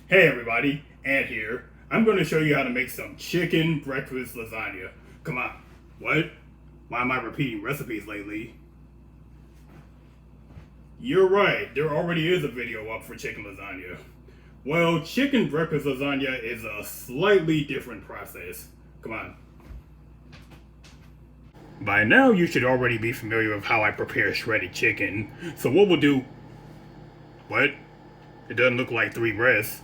Hey everybody, Ant here. I'm going to show you how to make some chicken breakfast lasagna. Come on. What? Why am I repeating recipes lately? You're right, there already is a video up for chicken lasagna. Well, chicken breakfast lasagna is a slightly different process. Come on. By now you should already be familiar with how I prepare shredded chicken. So what we'll do... What? It doesn't look like 3 breasts.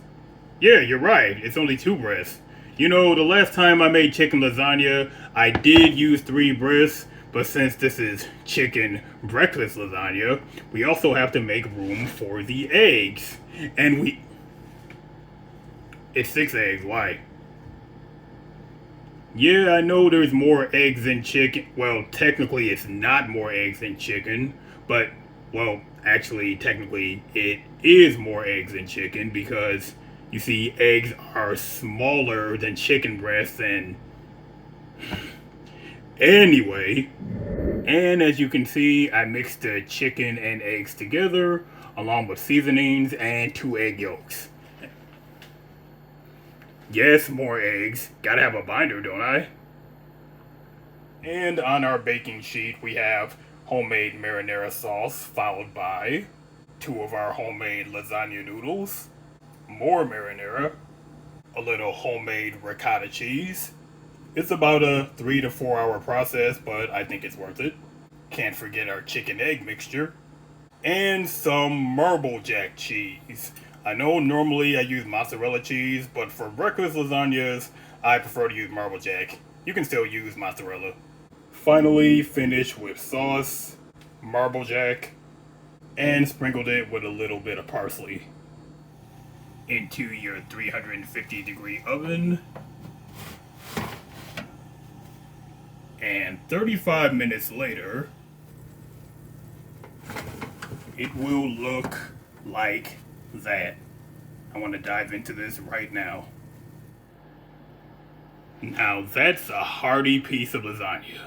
Yeah, you're right. It's only 2 breasts. You know, the last time I made chicken lasagna, I did use 3 breasts, but since this is chicken breakfast lasagna, we also have to make room for the eggs. And It's 6 eggs. Why? Yeah, I know there's more eggs in chicken. Well, technically it's not more eggs in chicken, but, well, actually, technically it is more eggs in chicken because, you see, eggs are smaller than chicken breasts and... Anyway, and as you can see, I mixed the chicken and eggs together, along with seasonings and 2 egg yolks. Yes, more eggs. Gotta have a binder, don't I? And on our baking sheet, we have homemade marinara sauce, followed by 2 of our homemade lasagna noodles, more marinara, a little homemade ricotta cheese. It's about a 3 to 4 hour process, but I think it's worth it. Can't forget our chicken egg mixture. And some marble jack cheese. I know normally I use mozzarella cheese, but for breakfast lasagnas, I prefer to use marble jack. You can still use mozzarella. Finally, finish with sauce, marble jack, and sprinkled it with a little bit of parsley. Into your 350-degree oven. And 35 minutes later, it will look like that. I want to dive into this right now. Now that's a hearty piece of lasagna.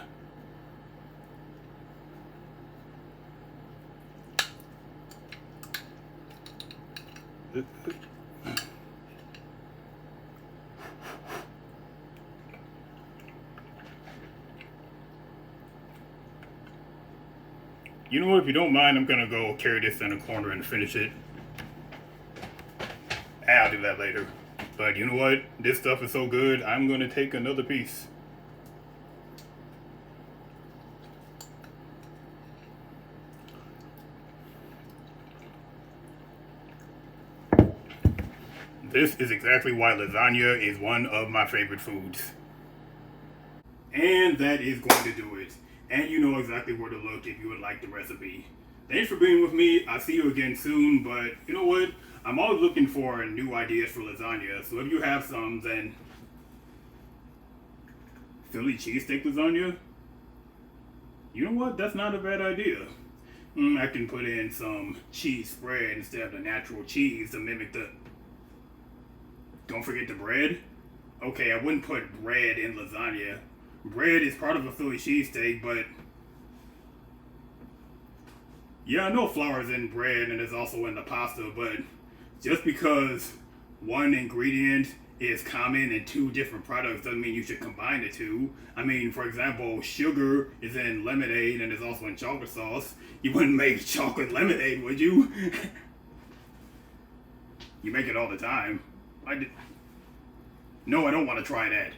You know what, if you don't mind, I'm gonna go carry this in a corner and finish it. I'll do that later. But you know what? This stuff is so good, I'm gonna take another piece. This is exactly why lasagna is one of my favorite foods. And that is going to do it. And you know exactly where to look if you would like the recipe. Thanks for being with me. I'll see you again soon, but you know what? I'm always looking for new ideas for lasagna, so if you have some, then... Philly cheesesteak lasagna? You know what? That's not a bad idea. I can put in some cheese spread instead of the natural cheese to mimic the... Don't forget the bread? Okay, I wouldn't put bread in lasagna. Bread is part of a Philly cheesesteak, but... Yeah, I know flour's in bread and it's also in the pasta, but just because one ingredient is common in 2 different products doesn't mean you should combine the 2. I mean, for example, sugar is in lemonade and is also in chocolate sauce. You wouldn't make chocolate lemonade, would you? You make it all the time. No, I don't want to try that.